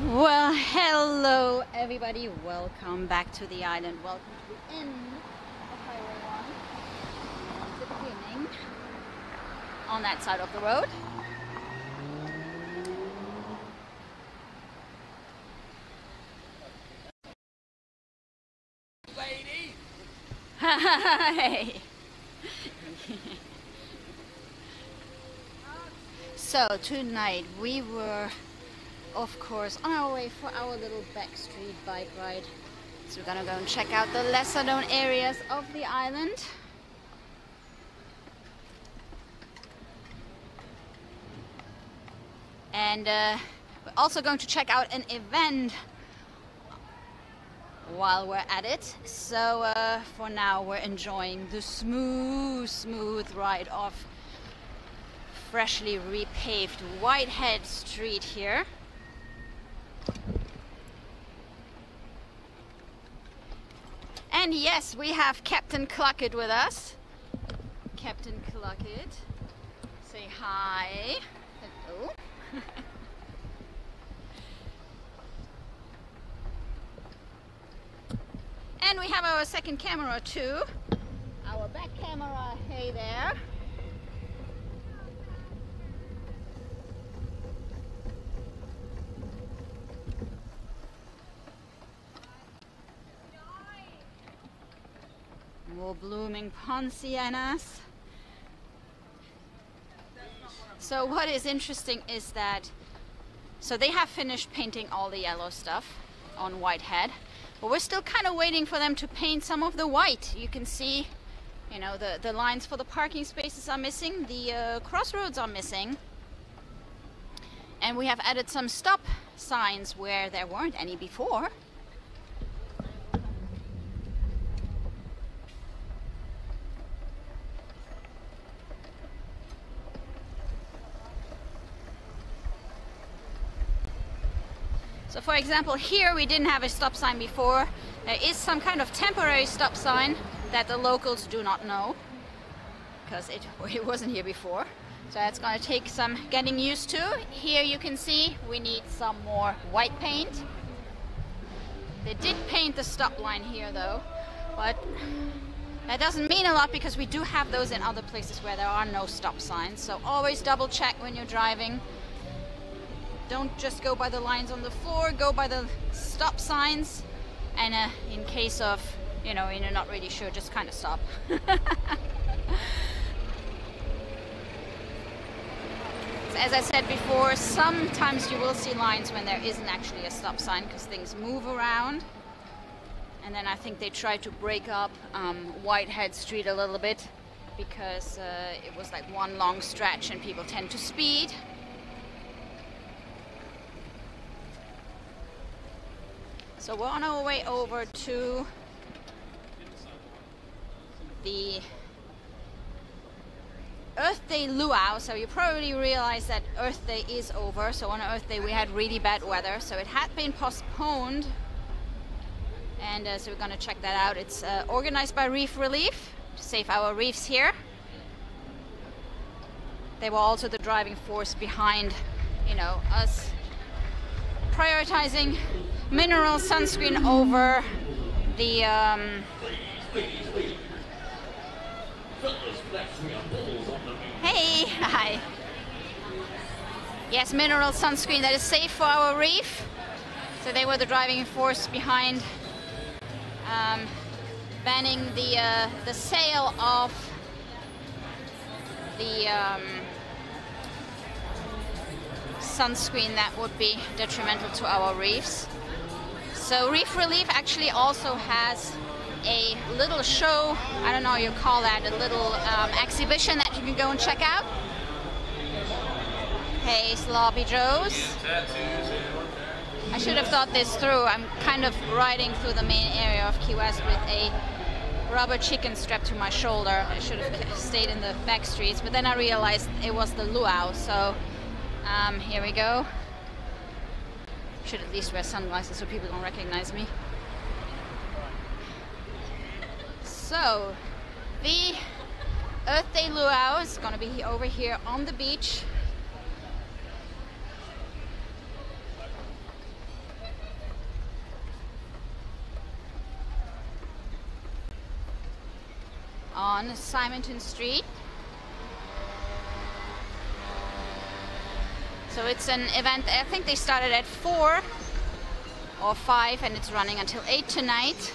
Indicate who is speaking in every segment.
Speaker 1: Well, hello everybody, welcome back to the island. Welcome to the end of Highway 1, the beginning on that side of the road.
Speaker 2: Lady!
Speaker 1: Hi! So tonight we were of course on our way for our little Backstreet bike ride. So we're gonna go and check out the lesser known areas of the island. And we're also going to check out an event while we're at it. So for now we're enjoying the smooth ride off freshly repaved Whitehead Street here. And yes, we have Captn CluckIt with us. Captn CluckIt, say hi. Hello. And we have our second camera too. Our back camera, hey there. More blooming poncianas. So what is interesting is that, so they have finished painting all the yellow stuff on Whitehead, but we're still kind of waiting for them to paint some of the white. You can see, you know, the lines for the parking spaces are missing, the crossroads are missing, and we have added some stop signs where there weren't any before. So for example, here we didn't have a stop sign before. There is some kind of temporary stop sign that the locals do not know, because it wasn't here before. So that's going to take some getting used to. Here you can see we need some more white paint. They did paint the stop line here though, but that doesn't mean a lot because we do have those in other places where there are no stop signs. So always double check when you're driving. Don't just go by the lines on the floor, go by the stop signs, and in case of, you know, you're not really sure, just kind of stop. So as I said before, sometimes you will see lines when there isn't actually a stop sign because things move around. And then I think they tried to break up Whitehead Street a little bit because it was like one long stretch and people tend to speed. So we're on our way over to the Earth Day Luau. So you probably realize that Earth Day is over. So on Earth Day we had really bad weather, so it had been postponed. And so we're gonna check that out. It's organized by Reef Relief to save our reefs here. They were also the driving force behind, you know, us prioritizing mineral sunscreen over the hey, hi. Yes, mineral sunscreen that is safe for our reef. So they were the driving force behind banning the sale of the sunscreen that would be detrimental to our reefs. So Reef Relief actually also has a little show, I don't know how you call that, a little exhibition that you can go and check out. Hey, Sloppy Joes. I should have thought this through. I'm kind of riding through the main area of Key West with a rubber chicken strapped to my shoulder. I should have stayed in the back streets, but then I realized it was the luau, so here we go. Should at least wear sunglasses so people don't recognize me. So, the Earth Day Luau is going to be over here on the beach. on Simonton Street. So it's an event, I think they started at 4 or 5 and it's running until 8 tonight.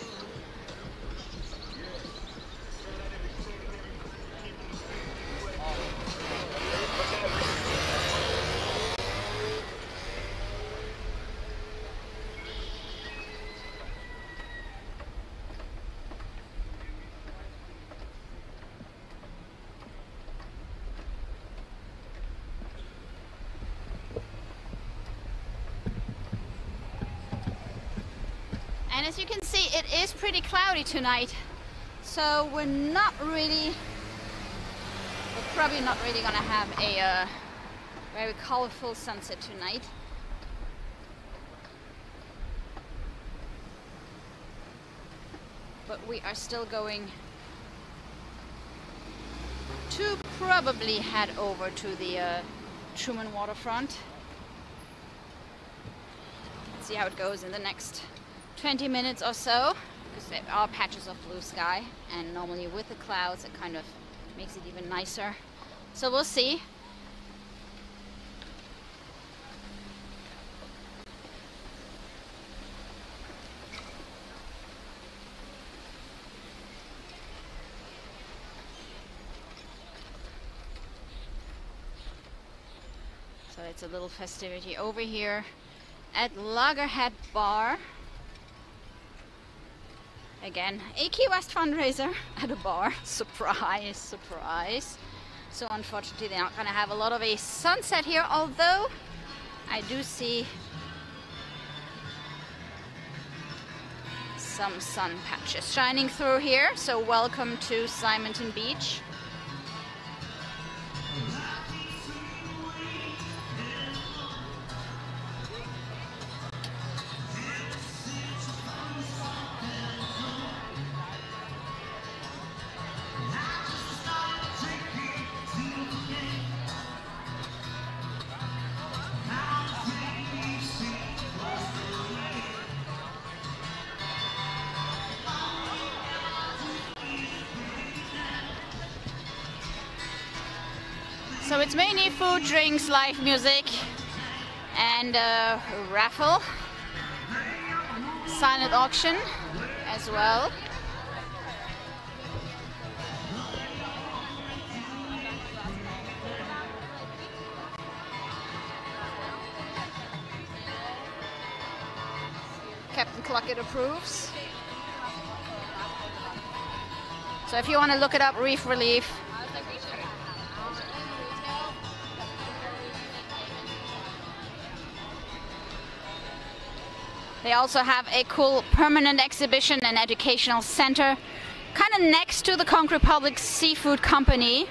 Speaker 1: And as you can see, it is pretty cloudy tonight, so we're probably not really gonna have a very colorful sunset tonight. But we are still going to probably head over to the Truman Waterfront. Let's see how it goes in the next 20 minutes or so, because there are patches of blue sky, and normally with the clouds it kind of makes it even nicer. So we'll see. So it's a little festivity over here at Loggerhead Bar. Again, a Key West fundraiser at a bar. Surprise, surprise. So unfortunately they're not gonna have a lot of a sunset here, although I do see some sun patches shining through here. So welcome to Simonton Beach. So it's mainly food, drinks, live music, and raffle, silent auction as well. Captn CluckIt approves. So if you want to look it up, Reef Relief. They also have a cool permanent exhibition and educational center kind of next to the Conch Republic Seafood Company.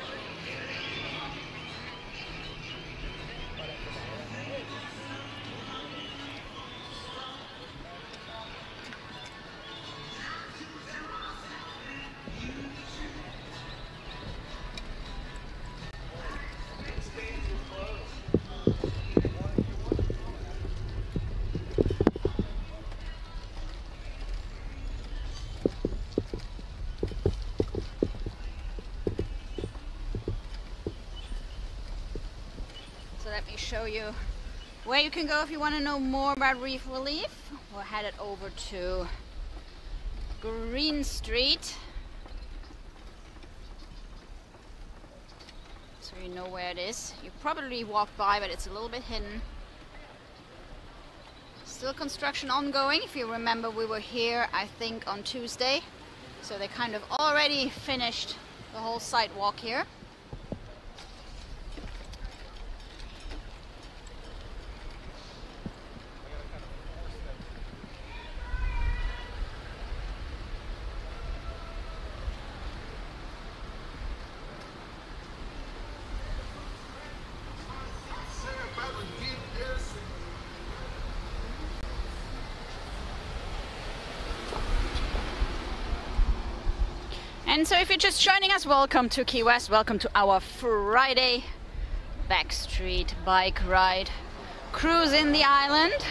Speaker 1: Let me show you where you can go if you want to know more about Reef Relief. We're headed over to Green Street, so you know where it is. You probably walked by, but it's a little bit hidden. Still construction ongoing. If you remember, we were here I think on Tuesday, so they kind of already finished the whole sidewalk here. And so if you're just joining us, welcome to Key West, welcome to our Friday Backstreet bike ride. Cruisin the island.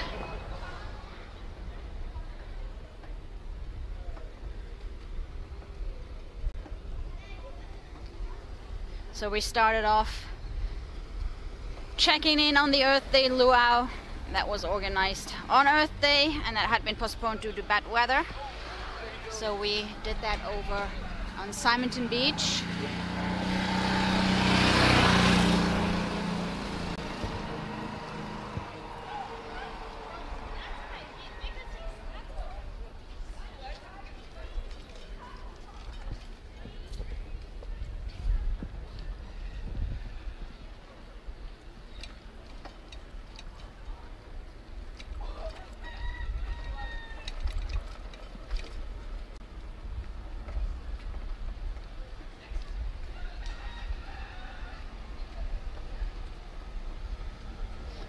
Speaker 1: So we started off checking in on the Earth Day Luau that was organized on Earth Day and that had been postponed due to bad weather. So we did that over on Simonton Beach.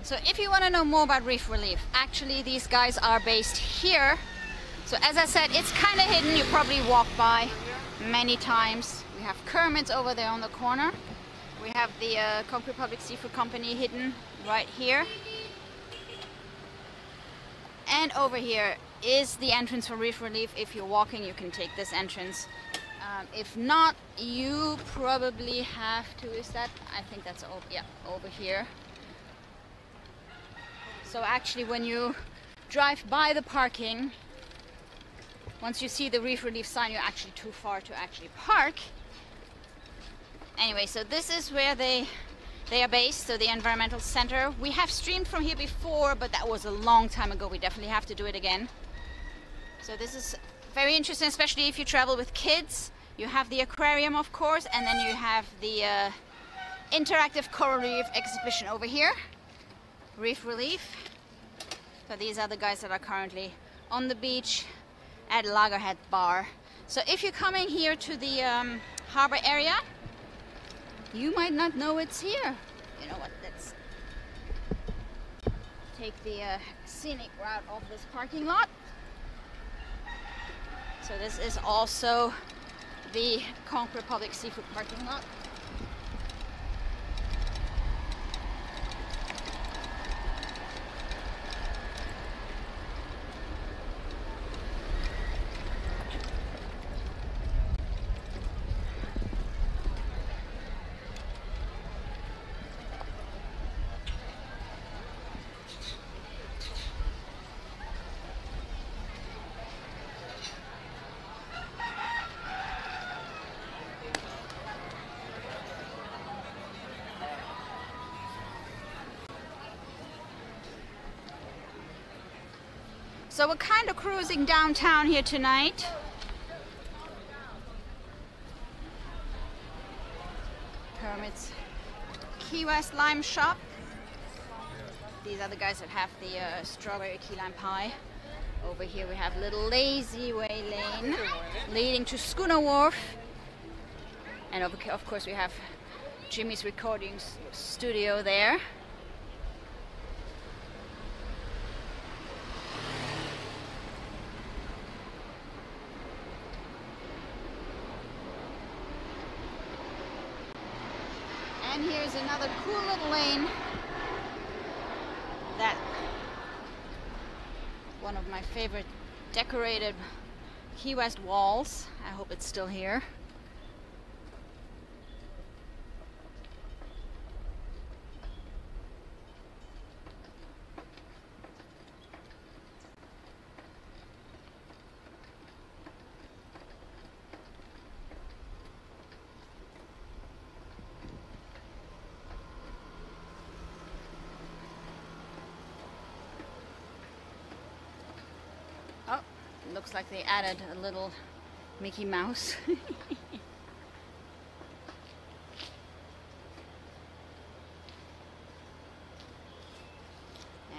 Speaker 1: So if you want to know more about reef relief, actually these guys are based here. So as I said, it's kind of hidden. You probably walked by many times. We have Kermit's over there on the corner. We have the Concrete Public Seafood Company hidden right here. And over here is the entrance for reef relief. If you're walking, you can take this entrance. If not, you probably have to, is that, I think that's over, yeah, over here. So actually when you drive by the parking, once you see the reef relief sign, you're actually too far to actually park. Anyway, so this is where they are based, so the environmental center. We have streamed from here before, but that was a long time ago. We definitely have to do it again. So this is very interesting, especially if you travel with kids. You have the aquarium, of course, and then you have the interactive coral reef exhibition over here. Reef relief. So these are the guys that are currently on the beach at Lagerhead Bar. So if you're coming here to the harbor area, you might not know it's here. You know what, let's take the scenic route of this parking lot. So this is also the Concrete Public Seafood parking lot. So we're kind of cruising downtown here tonight. Kermit's Key West Lime Shop. These are the guys that have the strawberry key lime pie. Over here we have Little Lazy Way Lane leading to Schooner Wharf. And of course we have Jimmy's recording studio there. And here's another cool little lane that one of my favorite decorated Key West walls. I hope it's still here. Oh, looks like they added a little Mickey Mouse.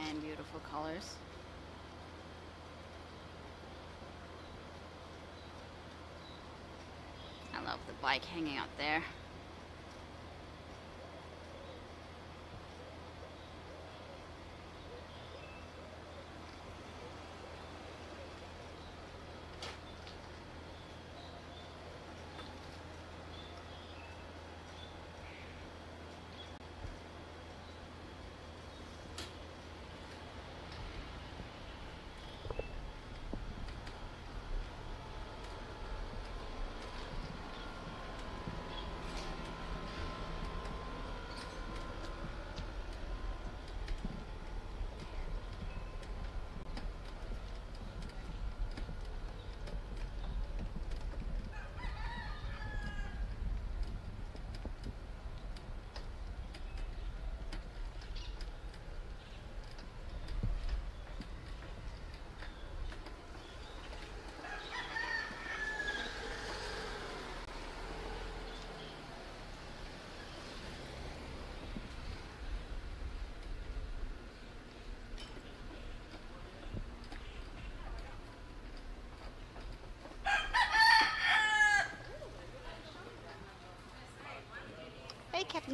Speaker 1: And beautiful colors. I love the bike hanging out there.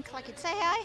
Speaker 1: CluckIt. Say hi.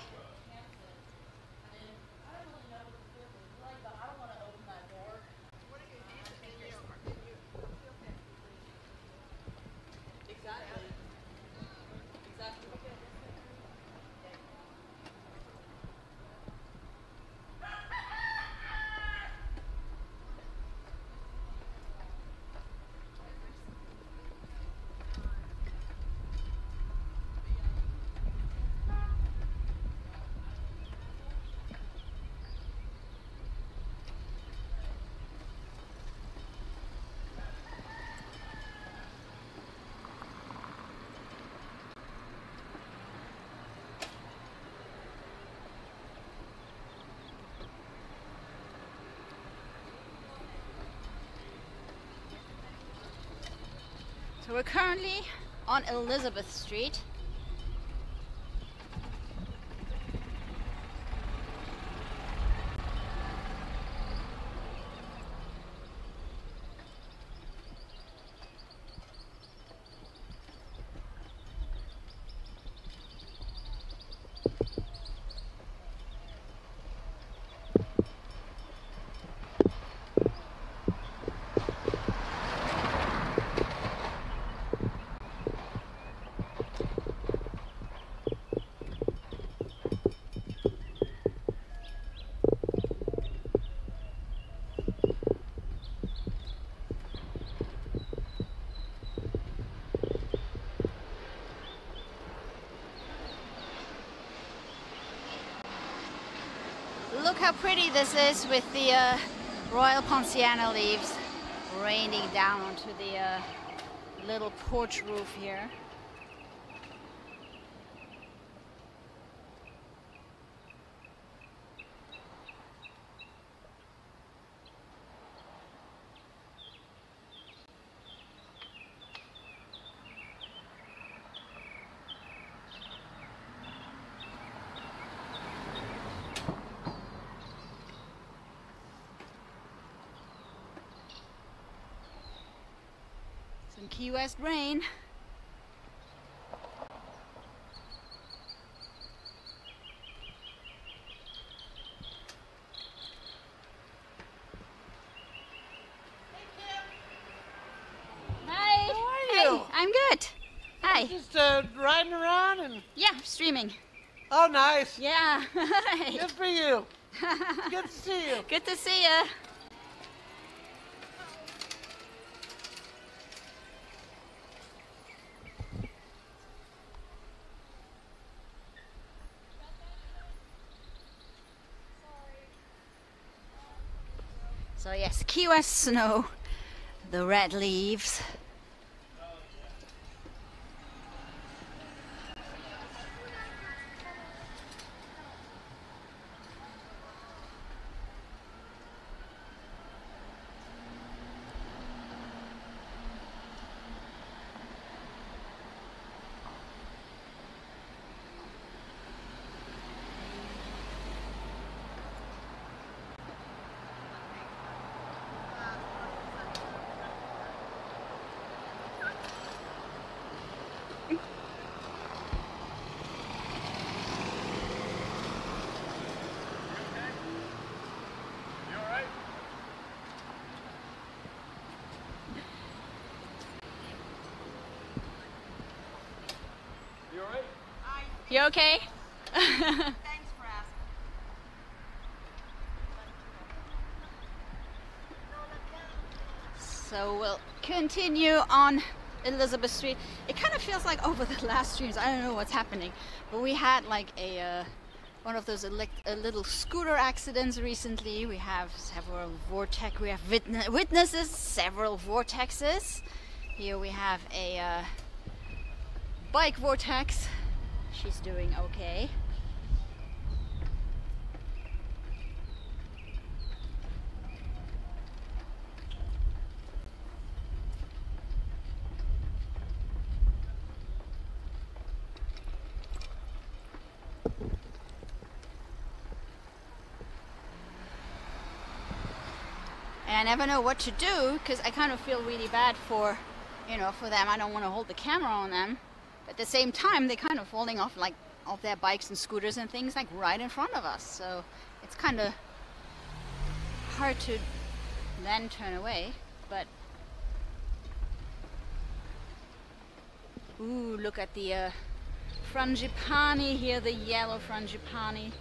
Speaker 1: So we're currently on Elizabeth Street. Look how pretty this is with the Royal Ponciana leaves raining down onto the little porch roof here. Some Key West rain. Hi.
Speaker 2: How are you?
Speaker 1: Hey, I'm good. Hi.
Speaker 2: Just riding around and...
Speaker 1: Yeah, streaming.
Speaker 2: Oh, nice.
Speaker 1: Yeah.
Speaker 2: Good for you. Good to see you.
Speaker 1: Good to see ya. So yes, Key West snow, the red leaves. You okay?
Speaker 3: Thanks for asking.
Speaker 1: So we'll continue on Elizabeth Street. It kind of feels like over the last streams, I don't know what's happening, but we had like a one of those little scooter accidents recently. We have several we have witnesses, several vortexes. Here we have a bike vortex. She's doing okay. And I never know what to do because I kind of feel really bad for, you know, for them. I don't want to hold the camera on them. At the same time, they're kind of falling off like of their bikes and scooters and things like right in front of us. So it's kind of hard to then turn away, but ooh, look at the frangipani here, the yellow frangipani.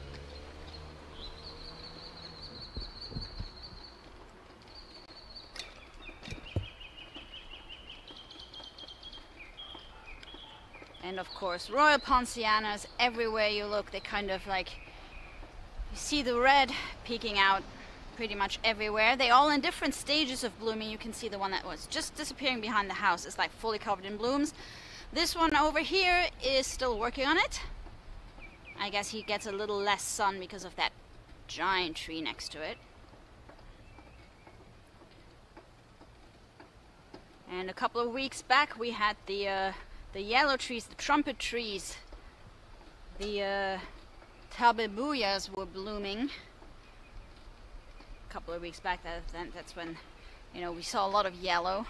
Speaker 1: And of course, Royal Poncianas, everywhere you look, they kind of like, you see the red peeking out pretty much everywhere. They're all in different stages of blooming. You can see the one that was just disappearing behind the house is like fully covered in blooms. This one over here is still working on it. I guess he gets a little less sun because of that giant tree next to it. And a couple of weeks back we had the yellow trees, the trumpet trees, the tabebuyas were blooming. A couple of weeks back, that's when, you know, we saw a lot of yellow.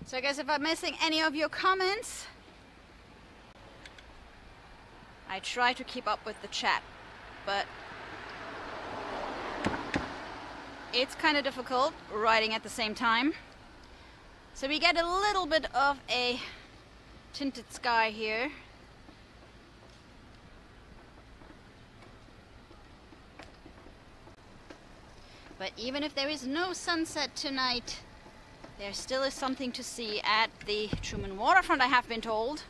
Speaker 1: So I guess if I'm missing any of your comments, I try to keep up with the chat, but it's kind of difficult writing at the same time. So we get a little bit of a tinted sky here. But even if there is no sunset tonight, there still is something to see at the Truman Waterfront, I have been told.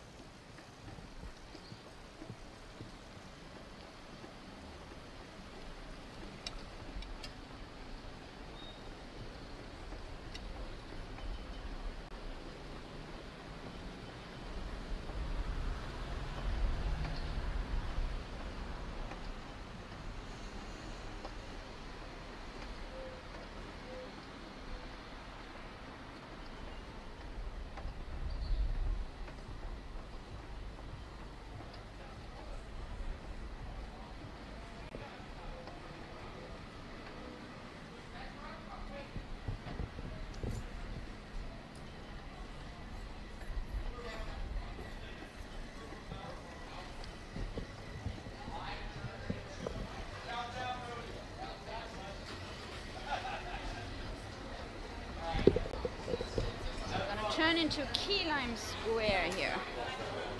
Speaker 1: Turn into Key Lime Square here.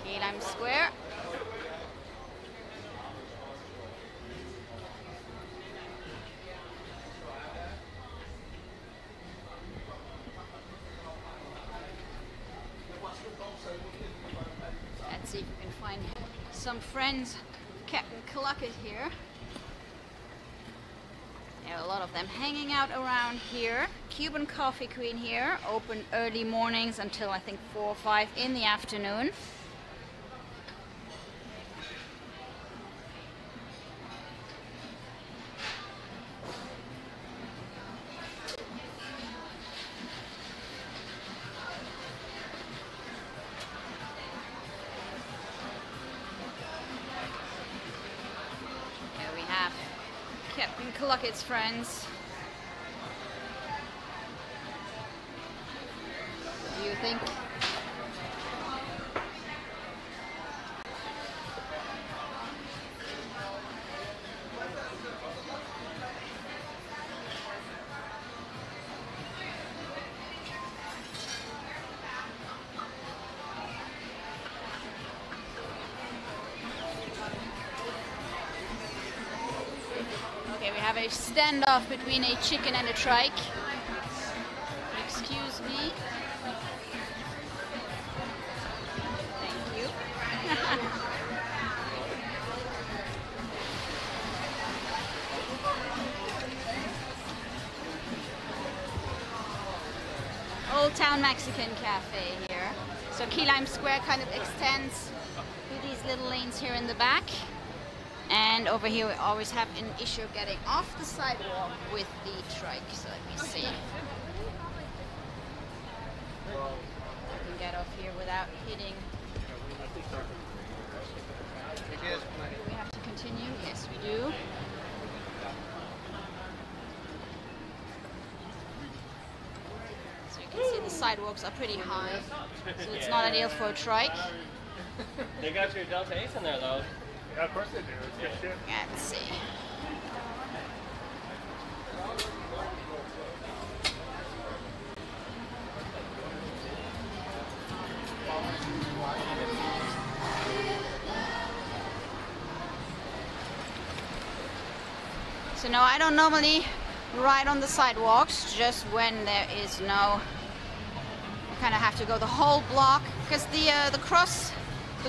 Speaker 1: Key Lime Square. Let's see if we can find some friends. Captain CluckIt here. There are a lot of them hanging out around here. Cuban Coffee Queen here, open early mornings until I think 4 or 5 in the afternoon. Here we have Captain CluckIt's friends. What do you think? Okay, we have a standoff between a chicken and a trike. Excuse me. Thank you. Old Town Mexican Cafe here. So Key Lime Square kind of extends with these little lanes here in the back. And over here we always have an issue of getting off the sidewalk with the trike. So let me see. I can get off here without hitting. Do we have to continue? Yes, we do. So you can see the sidewalks are pretty high. So it's not ideal for a trike.
Speaker 4: They got your Delta 8s in there though.
Speaker 5: Yeah, of course they do. It's good shit.
Speaker 1: Let's see. So no, I don't normally ride on the sidewalks, just when there is no, you kind of have to go the whole block, because the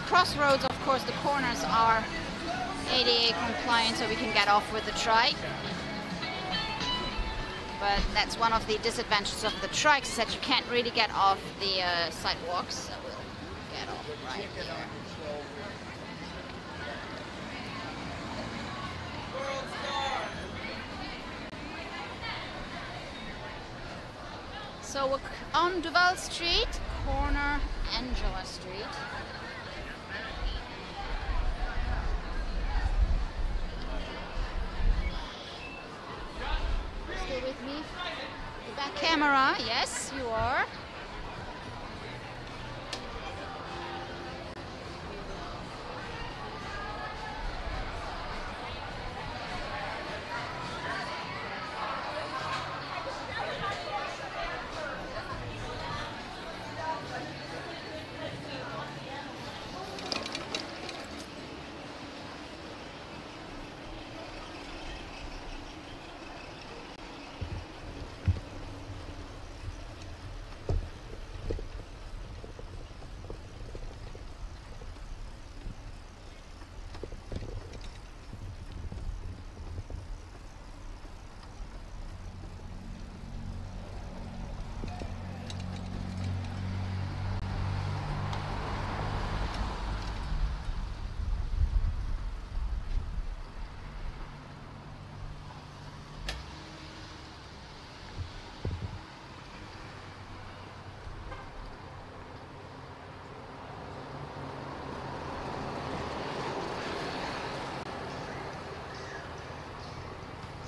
Speaker 1: crossroads, of course, the corners are ADA compliant, so we can get off with the trike. But that's one of the disadvantages of the trikes, is that you can't really get off the sidewalks. So we'll get off right here. So we're on Duval Street, corner Angela Street. Stay with me. The back camera, yes, you are.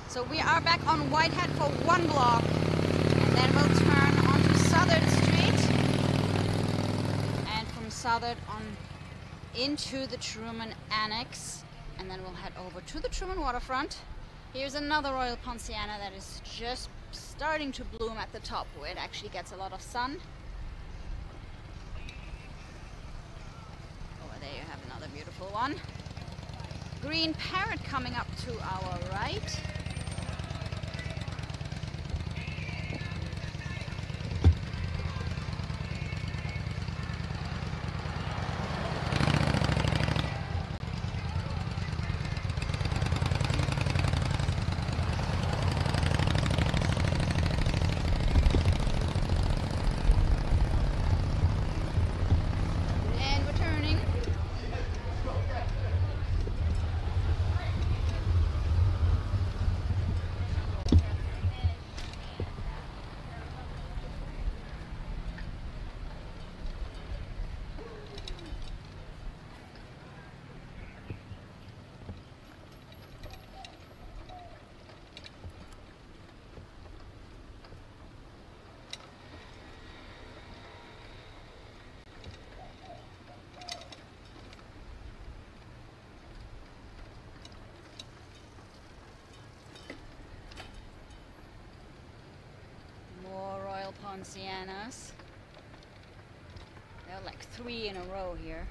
Speaker 1: So we are back on Whitehead for one block, and then we'll turn onto Southern Street, and from Southern on into the Truman Annex, and then we'll head over to the Truman Waterfront. Here's another Royal Poinciana that is just starting to bloom at the top, where it actually gets a lot of sun. Over there you have another beautiful one. Green Parrot coming up to our right. Poincianas. There are like 3 in a row here.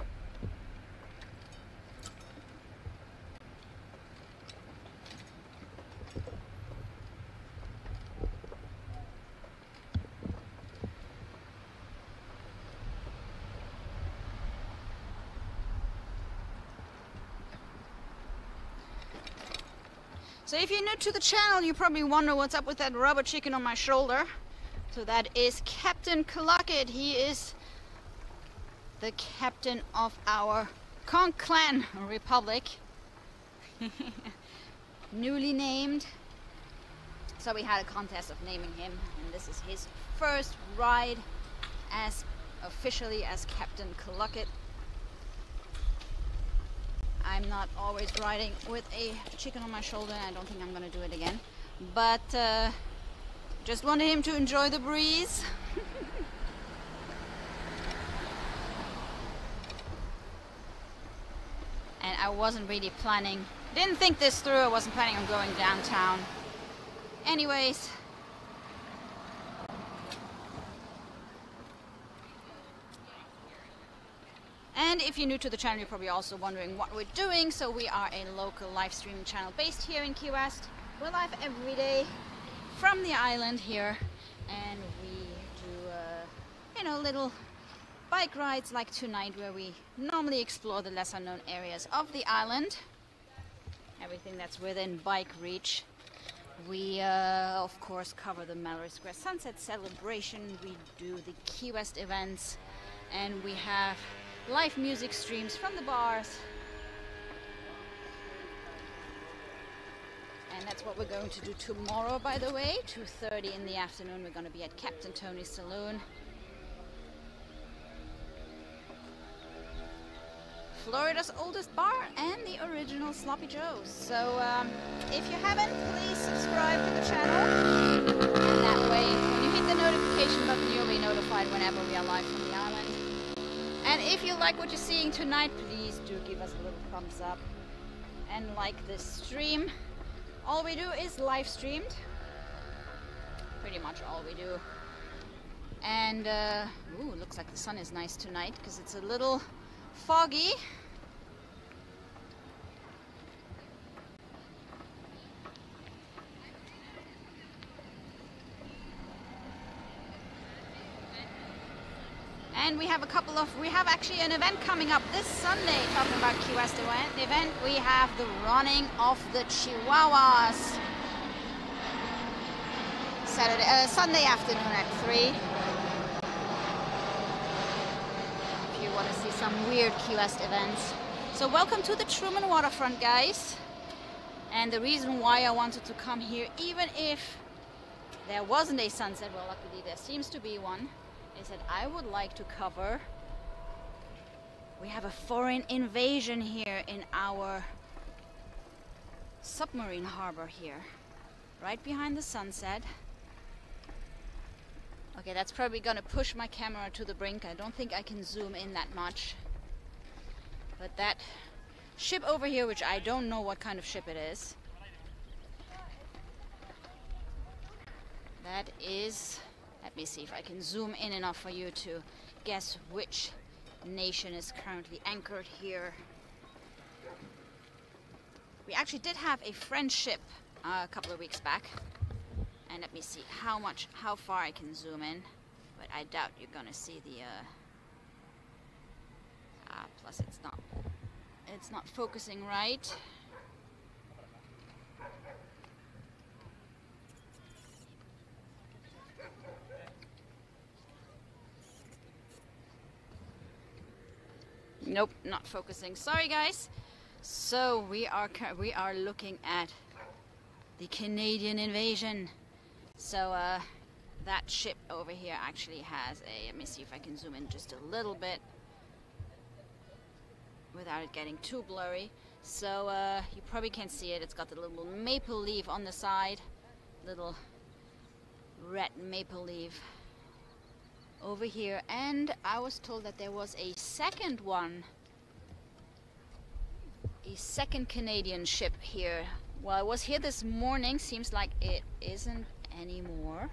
Speaker 1: So if you're new to the channel, you probably wonder what's up with that rubber chicken on my shoulder. So that is Captain CluckIt. He is the captain of our Conch Clan Republic. Newly named. So we had a contest of naming him, and this is his first ride as officially as Captain CluckIt. I'm not always riding with a chicken on my shoulder, and I don't think I'm gonna do it again. But just wanted him to enjoy the breeze. And I wasn't really planning, didn't think this through, I wasn't planning on going downtown. Anyways. And if you're new to the channel, you're probably also wondering what we're doing. So we are a local live streaming channel based here in Key West. We're live every day from the island here, and we do, you know, little bike rides like tonight, where we normally explore the lesser known areas of the island. Everything that's within bike reach. We, of course, cover the Mallory Square Sunset Celebration. We do the Key West events, and we have live music streams from the bars. And that's what we're going to do tomorrow, by the way. 2:30 in the afternoon, we're going to be at Captain Tony's Saloon. Florida's oldest bar and the original Sloppy Joe's. So if you haven't, please subscribe to the channel. And that way, when you hit the notification button, you'll be notified whenever we are live from the island. And if you like what you're seeing tonight, please do give us a little thumbs up and like this stream. All we do is live streamed. Pretty much all we do. And ooh, looks like the sun is nice tonight because it's a little foggy. And we have we have actually an event coming up this Sunday, talking about Key West event. We have the running of the Chihuahuas. Sunday afternoon at 3. If you want to see some weird Key West events. So welcome to the Truman Waterfront, guys. And the reason why I wanted to come here, even if there wasn't a sunset, well, luckily there seems to be one, is that I would like to cover, we have a foreign invasion here in our submarine harbor here, right behind the sunset. Okay, that's probably gonna push my camera to the brink. I don't think I can zoom in that much. But that ship over here, which I don't know what kind of ship it is, that is, let me see if I can zoom in enough for you to guess which nation is currently anchored here. We actually did have a French ship a couple of weeks back. And let me see how far I can zoom in. But I doubt you're gonna see the, plus it's not focusing right. Nope, not focusing. Sorry, guys. So we are looking at the Canadian invasion. So that ship over here actually has a, let me see if I can zoom in just a little bit without it getting too blurry. So you probably can't see it. It's got the little maple leaf on the side, little red maple leaf over here. And I was told that there was a second one, a second Canadian ship here. Well, I was here this morning, seems like it isn't anymore.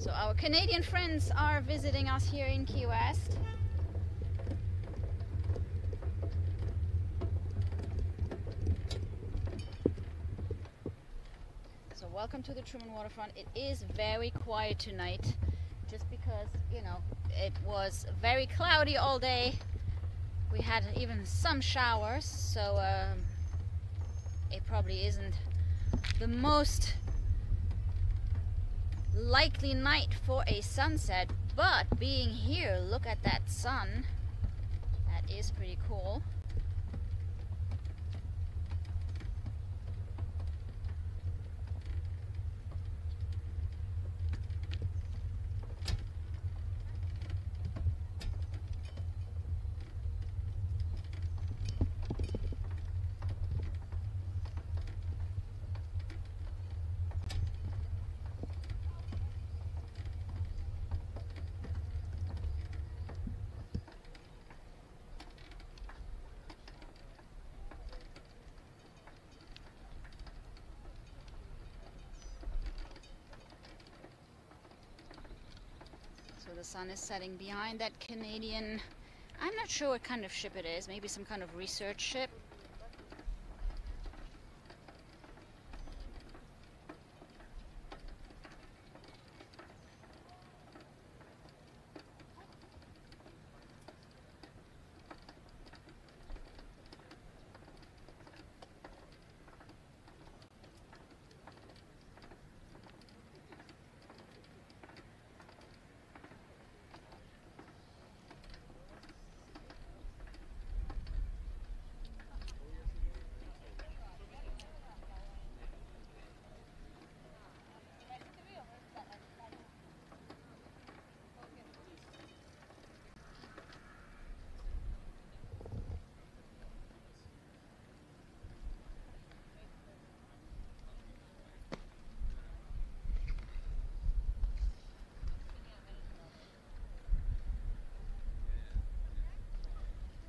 Speaker 1: So our Canadian friends are visiting us here in Key West. welcome to the Truman Waterfront. It is very quiet tonight, just because, you know, it was very cloudy all day. We had even some showers, so it probably isn't the most likely night for a sunset, but being here, look at that sun. That is pretty cool. So the sun is setting behind that Canadian, I'm not sure what kind of ship it is, maybe some kind of research ship.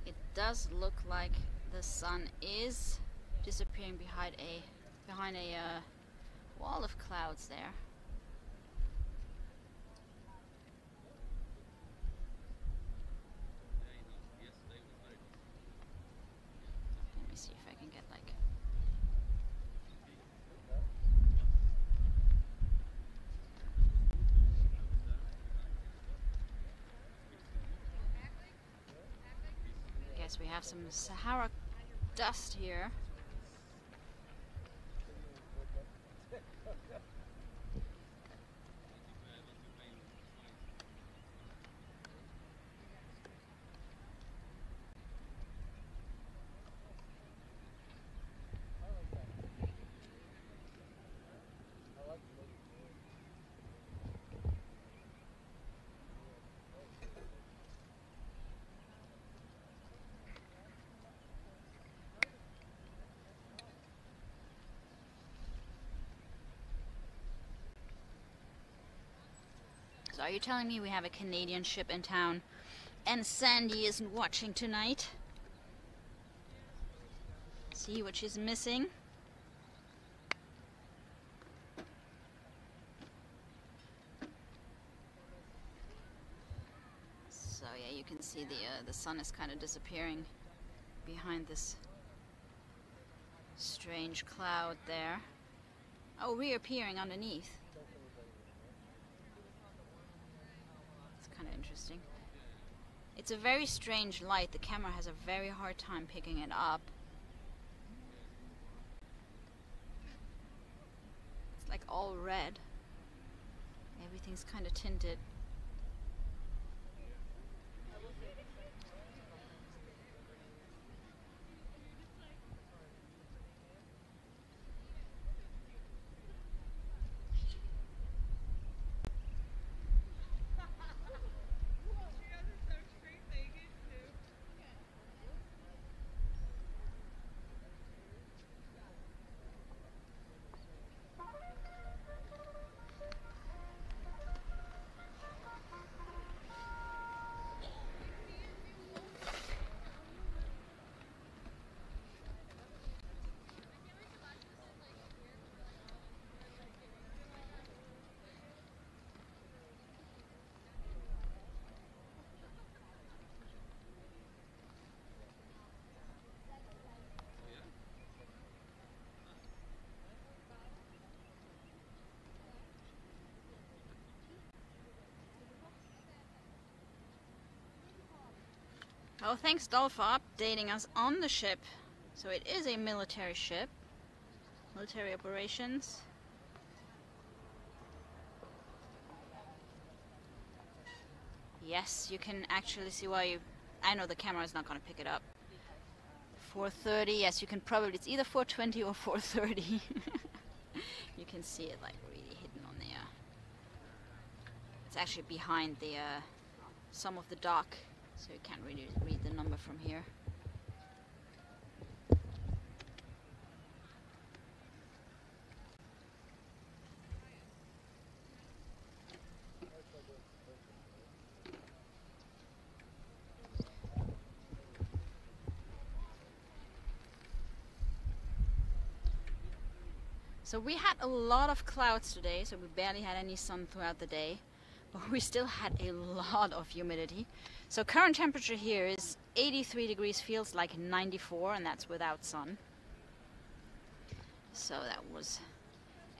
Speaker 1: It does look like the sun is disappearing behind a wall of clouds there. Let me see if I can get like we have some Sahara dust here. So are you telling me we have a Canadian ship in town and Sandy isn't watching tonight? See what she's missing? So yeah, you can see the sun is kind of disappearing behind this strange cloud there. Oh, reappearing underneath. Kind of interesting. It's a very strange light. The camera has a very hard time picking it up. It's like all red. Everything's kind of tinted. Oh, thanks Doll for updating us on the ship. So it is a military ship. Military operations. Yes, you can actually see why you... I know the camera is not going to pick it up. 430, yes, you can probably... It's either 420 or 430. You can see it like really hidden on there. It's actually behind the some of the dock, so you can't really read the number from here. So we had a lot of clouds today, so we barely had any sun throughout the day, but we still had a lot of humidity. So current temperature here is 83 degrees, feels like 94, and that's without sun. So that was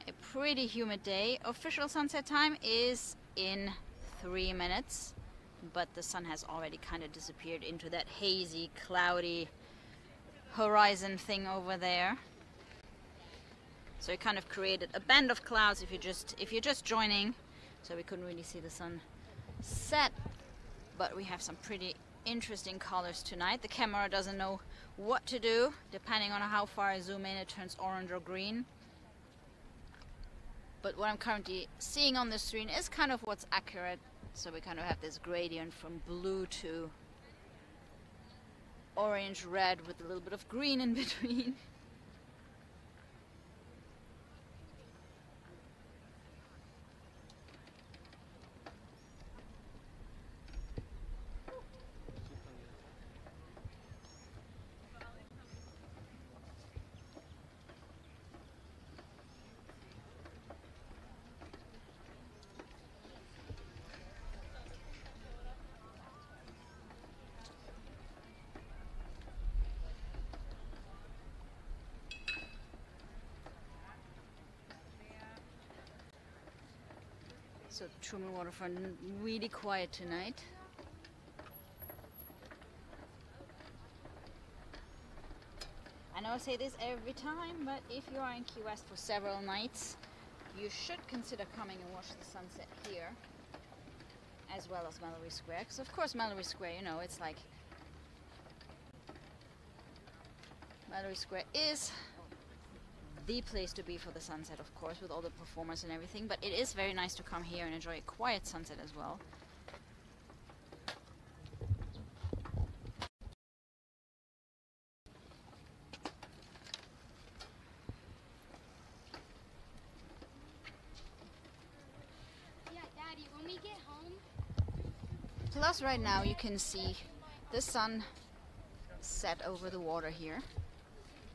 Speaker 1: a pretty humid day. Official sunset time is in 3 minutes, but the sun has already kind of disappeared into that hazy, cloudy horizon thing over there. So it kind of created a band of clouds if you're just joining. So we couldn't really see the sun set, but we have some pretty interesting colors tonight. The camera doesn't know what to do. Depending on how far I zoom in, it turns orange or green. But what I'm currently seeing on the screen is kind of what's accurate. So we kind of have this gradient from blue to orange, red with a little bit of green in between. So Truman Waterfront really quiet tonight. I know I say this every time, but if you are in Key West for several nights, you should consider coming and watch the sunset here, as well as Mallory Square. Because of course Mallory Square, you know, it's like... Mallory Square is the place to be for the sunset, of course, with all the performers and everything, but it is very nice to come here and enjoy a quiet sunset as well.
Speaker 3: Yeah, Daddy, when we get home...
Speaker 1: Plus right now you can see the sun set over the water here.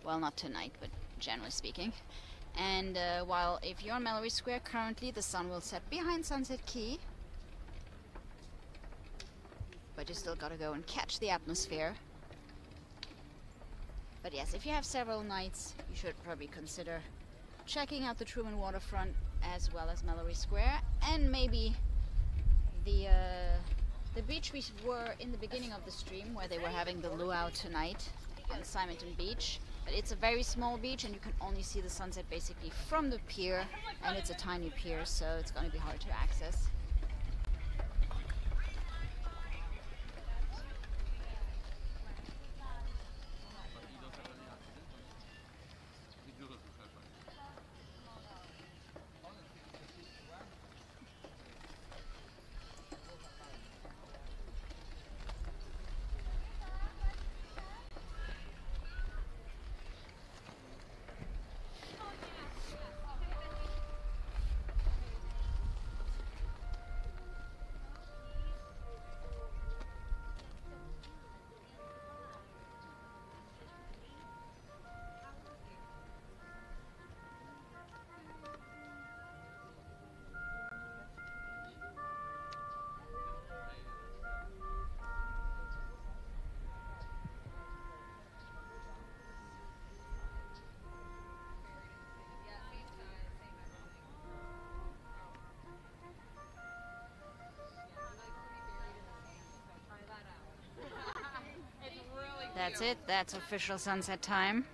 Speaker 1: Well, not tonight, but generally speaking. And while if you're on Mallory Square currently, the sun will set behind Sunset Key, but you still gotta go and catch the atmosphere. But yes, if you have several nights, you should probably consider checking out the Truman Waterfront as well as Mallory Square, and maybe the beach we were in the beginning of the stream, where they were having the luau tonight on Simonton Beach. But it's a very small beach and you can only see the sunset basically from the pier, and it's a tiny pier, so it's going to be hard to access. That's it. That's official sunset time.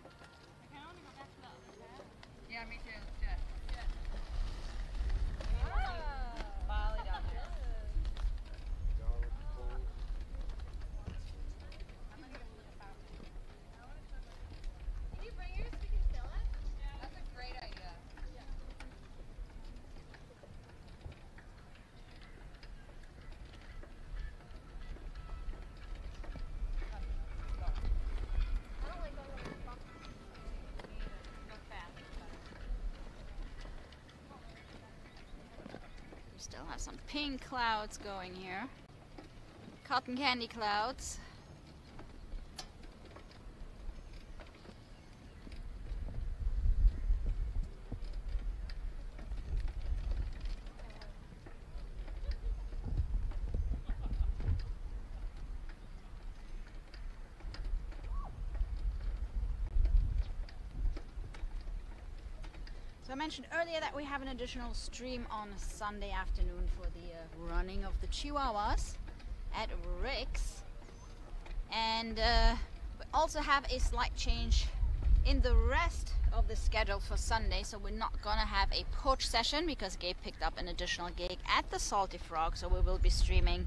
Speaker 6: Yeah, me too.
Speaker 3: Can you bring yours? We can fill it.
Speaker 6: That's a great idea.
Speaker 3: I don't like going on the box.
Speaker 1: We still have some pink clouds going here. Cotton candy clouds. So I mentioned earlier that we have an additional stream on Sunday afternoon for the running of the Chihuahuas at Rick's. And we also have a slight change in the rest of the schedule for Sunday. So we're not gonna have a porch session because Gabe picked up an additional gig at the Salty Frog. So we will be streaming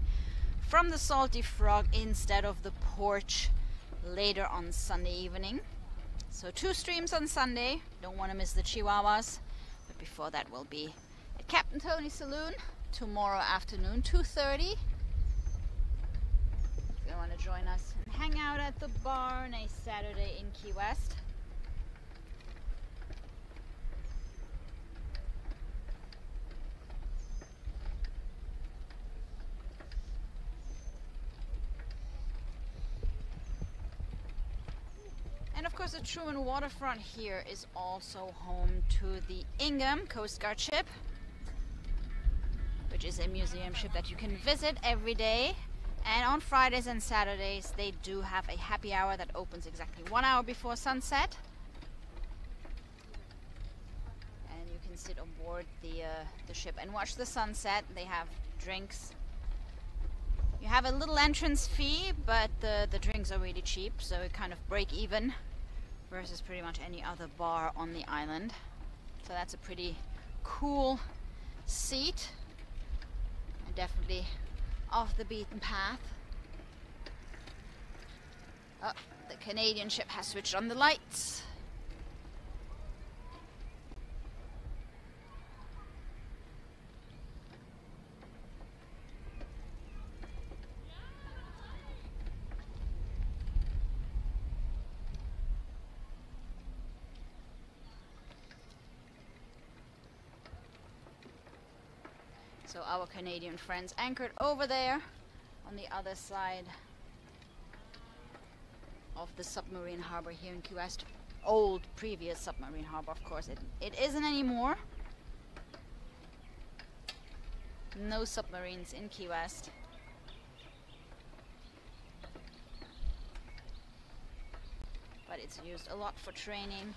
Speaker 1: from the Salty Frog instead of the porch later on Sunday evening. So 2 streams on Sunday. Don't want to miss the Chihuahuas. But before that will be at Captain Tony's Saloon tomorrow afternoon, 2:30. If you want to join us and hang out at the bar on a Saturday in Key West. And of course the Truman Waterfront here is also home to the Ingham Coast Guard ship, which is a museum ship that you can visit every day. And on Fridays and Saturdays they do have a happy hour that opens exactly 1 hour before sunset. And you can sit on board the ship and watch the sunset. They have drinks. You have a little entrance fee, but the drinks are really cheap, so it kind of break even versus pretty much any other bar on the island. So that's a pretty cool seat, and definitely off the beaten path. Oh, the Canadian ship has switched on the lights. So our Canadian friends anchored over there on the other side of the submarine harbor here in Key West. Old, previous submarine harbor, of course. It isn't anymore. No submarines in Key West. But it's used a lot for training.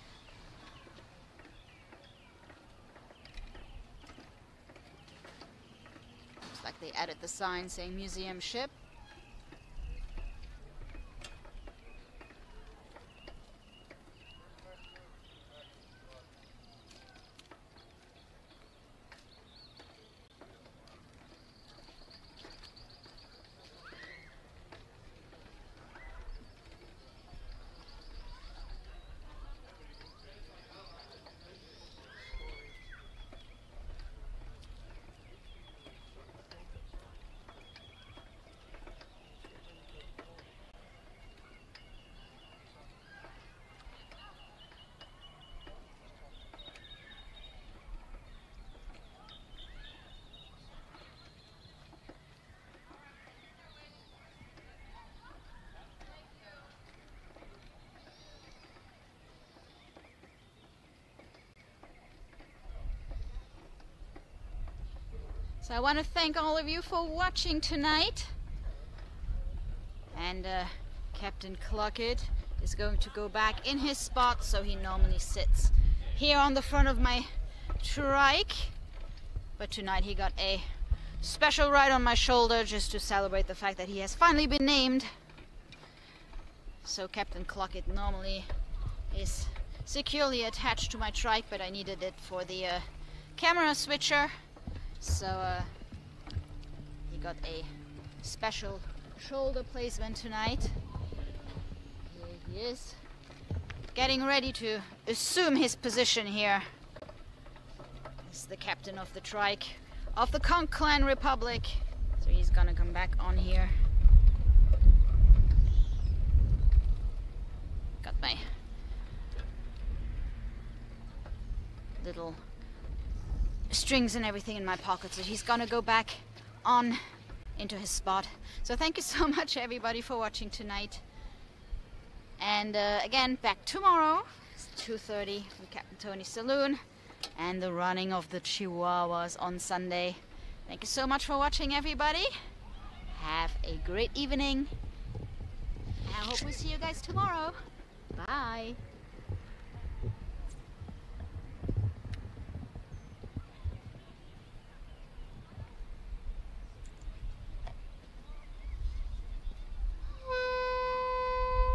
Speaker 1: Like they added the sign saying museum ship. So I want to thank all of you for watching tonight. And Captain CluckIt is going to go back in his spot, so he normally sits here on the front of my trike. But tonight he got a special ride on my shoulder just to celebrate the fact that he has finally been named. so Captn CluckIt normally is securely attached to my trike, but I needed it for the camera switcher, so he got a special shoulder placement tonight. Here he is, getting ready to assume his position here. He's the captain of the trike of the Conch Clan Republic, so he's gonna come back on here. Got my little strings and everything in my pocket, so he's gonna go back on into his spot. So thank you so much everybody for watching tonight, and again, back tomorrow. It's 2:30 from Captain Tony's Saloon, and the running of the Chihuahuas on Sunday. Thank you so much for watching everybody. Have a great evening, and I hope we see you guys tomorrow. Bye.